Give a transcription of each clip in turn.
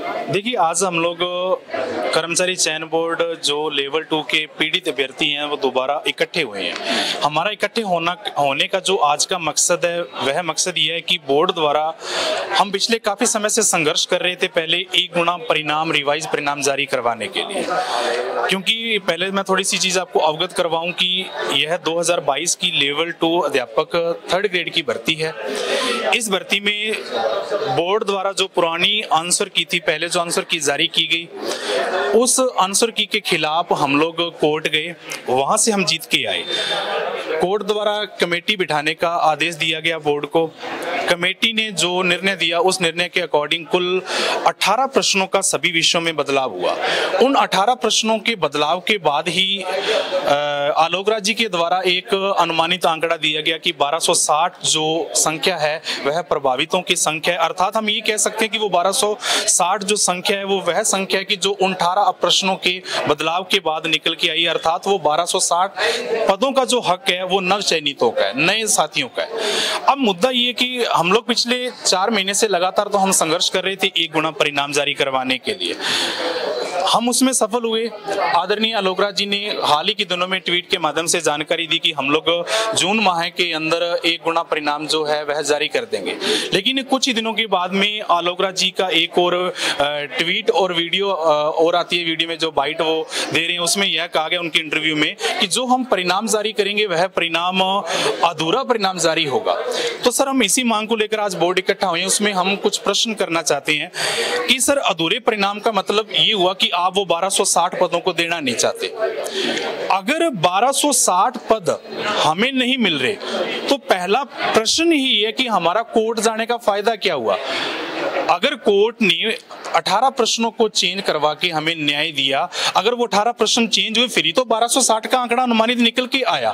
देखिए, आज हम लोग कर्मचारी चयन बोर्ड जो लेवल 2 के पीड़ित अभ्यर्थी हैं वो दोबारा इकट्ठे हुए हैं। हमारा इकट्ठे होने का जो आज का मकसद है वह मकसद ये है कि बोर्ड द्वारा हम पिछले काफ़ी समय से संघर्ष कर रहे थे, पहले 1 गुना परिणाम रिवाइज परिणाम जारी करवाने के लिए। क्योंकि पहले मैं थोड़ी सी चीज़ आपको अवगत करवाऊं कि यह 2022 की लेवल 2 अध्यापक 3rd ग्रेड की भर्ती है। इस भर्ती में बोर्ड द्वारा जो पुरानी आंसर की थी, पहले जो आंसर की जारी की गई, उस आंसर की के खिलाफ हम लोग कोर्ट गए, वहां से हम जीत के आए। कोर्ट द्वारा कमेटी बिठाने का आदेश दिया गया बोर्ड को। कमेटी ने जो निर्णय दिया उस निर्णय के अकॉर्डिंग कुल 18 प्रश्नों का सभी विषयों में बदलाव हुआ। उन 18 प्रश्नों के बदलाव के बाद ही आलोकराज जी के द्वारा एक अनुमानित आंकड़ा दिया गया कि 1260 जो संख्या है वह प्रभावितों की संख्या है। अर्थात हम ये कह सकते हैं कि वो 1260 जो संख्या है वो वह संख्या है कि जो 18 प्रश्नों के बदलाव के बाद निकल के आई। अर्थात वो 1260 पदों का जो हक है वो नव चयनितों का है, नए साथियों का है। अब मुद्दा ये कि हम लोग पिछले 4 महीने से लगातार तो हम संघर्ष कर रहे थे 1 गुना परिणाम जारी करवाने के लिए। हम उसमें सफल हुए। आदरणीय आलोकराज जी ने हाल ही के दिनों में ट्वीट के माध्यम से जानकारी दी कि हम लोग जून माह के अंदर 1 गुना परिणाम जो है वह जारी कर देंगे। लेकिन कुछ ही दिनों के बाद में आलोकराज जी का एक और ट्वीट और वीडियो और आती है, वीडियो में जो बाइट वो दे रहे हैं उसमें यह कहा गया उनके इंटरव्यू में कि जो हम परिणाम जारी करेंगे वह परिणाम अधूरा परिणाम जारी होगा। तो सर, हम इसी मांग को लेकर आज बोर्ड इकट्ठा हुए हैं। उसमें हम कुछ प्रश्न करना चाहते हैं कि सर, अधूरे परिणाम का मतलब ये हुआ कि आप वो 1260 पदों को देना नहीं चाहते। अगर 1260 पद हमें नहीं मिल रहे तो पहला प्रश्न ही है कि हमारा कोर्ट जाने का फायदा क्या हुआ। अगर कोर्ट ने 18 प्रश्नों को चेंज करवा के हमें न्याय दिया, अगर वो 18 प्रश्न चेंज हुए फिर ही तो 1260 का आंकड़ा अनुमानित निकल के आया।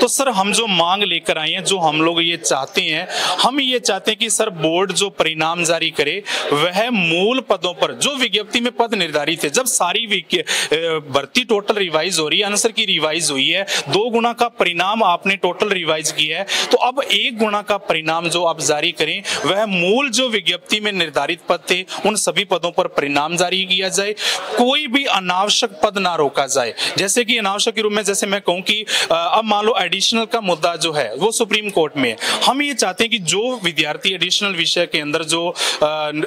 तो सर, हम जो मांग लेकर आए हैं, जो हम लोग ये चाहते हैं, हम ये चाहते हैं कि सर बोर्ड जो परिणाम जारी करे वह मूल पदों पर जो विज्ञप्ति में पद निर्धारित है, जब सारी भर्ती टोटल रिवाइज हो रही है, आंसर की रिवाइज हुई है, 2 गुना का परिणाम आपने टोटल रिवाइज किया है, तो अब 1 गुना का परिणाम जो आप जारी करें वह मूल जो विज्ञप्ति में निर्धारित पद थे उन सभी पदों पर परिणाम जारी किया जाए। कोई भी अनावश्यक पद ना रोका जाए। जैसे कि अनावश्यक के रूप में जैसे मैं कहूं कि अब मान लो एडिशनल का मुद्दा जो है वो सुप्रीम कोर्ट में है। हम ये चाहते हैं कि जो विद्यार्थी एडिशनल विषय के अंदर जो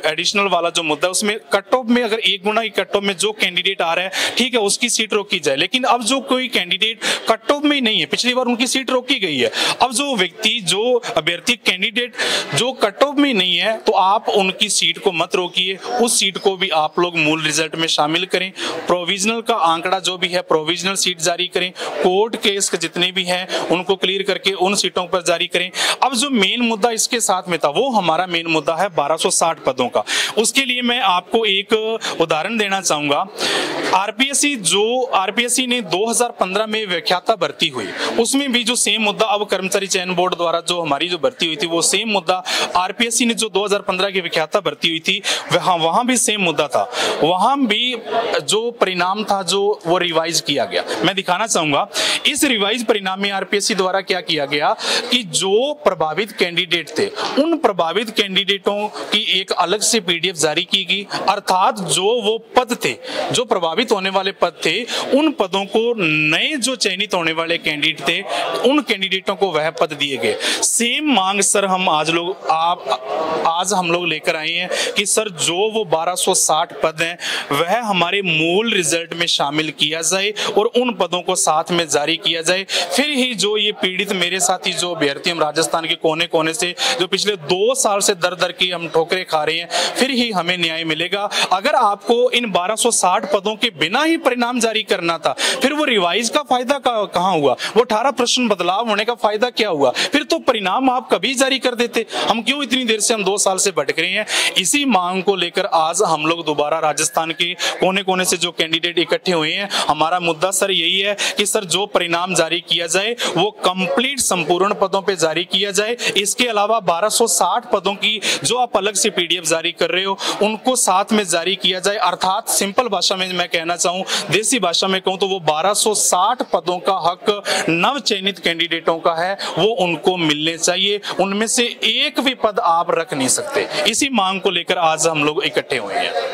एडिशनल वाला जो मुद्दा उसमें कट ऑफ में अगर 1 गुना की कट ऑफ में जो कैंडिडेट आ रहा है, ठीक है, उसकी सीट रोकी जाए। लेकिन अब जो कोई कैंडिडेट कट ऑफ में नहीं है, पिछली बार उनकी सीट रोकी गई है, अब जो व्यक्ति जो अभ्यर्थी कैंडिडेट जो कट ऑफ में नहीं है तो आप उनकी सीट को मत रोकिए, उस सीट को भी आप लोग मूल रिजल्ट में शामिल करें। प्रोविजनल का आंकड़ा जो भी है प्रोविजनल सीट जारी करें। कोर्ट केस जितने भी हैं उनको क्लियर करके उन सीटों पर जारी करें। अब जो मेन मुद्दा इसके साथ में था वो हमारा मेन मुद्दा है 1260 पदों का। उसके लिए मैं आपको एक उदाहरण देना चाहूंगा। आरपीएससी ने 2015 में व्याख्याता भर्ती हुई, उसमें भी जो सेम मुद्दा अब कर्मचारी चयन बोर्ड द्वारा जो हमारी जो भर्ती हुई थी वो सेम मुद्दा आरपीएससी ने जो 2015 की व्याख्याता भर्ती हुई थी वहां भी सेम मुद्दा था। वहां भी जो परिणाम था जो वो रिवाइज किया गया। मैं दिखाना चाहूंगा इस रिवाइज परिणाम में आरपीएससी द्वारा क्या किया गया कि जो प्रभावित कैंडिडेट थे उन प्रभावित कैंडिडेटों की एक अलग से पीडीएफ जारी की गई। अर्थात जो वो पद थे, जो प्रभावित होने वाले पद थे, उन पदों को नए जो चयनित होने वाले कैंडिडेट थे उन कैंडिडेटों को वह पद दिए गए। सेम मांग सर हम आज हम लोग लेकर आए हैं कि सर जो वो 1260 पद हैं वह हमारे मूल रिजल्ट में शामिल किया जाए और उन पदों को साथ में जारी किया जाए। फिर ही जो ये पीड़ित मेरे साथी जो अभ्यर्थी हम राजस्थान के कोने कोने से जो पिछले 2 साल से दर दर की हम ठोकरें खा रहे हैं, फिर ही हमें न्याय मिलेगा। अगर आपको इन 1260 पदों के बिना ही परिणाम जारी करना था फिर वो रिवाइज का फायदा कहाँ हुआ? वो 18 प्रश्न बदलाव होने का फायदा क्या हुआ? फिर तो परिणाम आप कभी जारी कर देते। हम क्यों इतनी देर से हम 2 साल से भटक रहे हैं? इसी मांग को लेकर आज हम लोग दोबारा राजस्थान के कोने कोने से जो कैंडिडेट इकट्ठे हुए हैं। हमारा मुद्दा सर यही है कि सर जो परिणाम जारी किया जाए वो कंप्लीट संपूर्ण पदों पे जारी किया जाए। इसके अलावा 1260 पदों की जो आप अलग से पीडीएफ जारी कर रहे हो उनको साथ में जारी किया जाए। अर्थात सिंपल भाषा में मैं कहना चाहूं, देसी भाषा में कहूं तो वो 1260 पदों का हक नव चयनित कैंडिडेटों का है, वो उनको मिलने चाहिए। उनमें से एक भी पद आप रख नहीं सकते। इसी मांग को लेकर आज हम लोग इकट्ठे हुए हैं।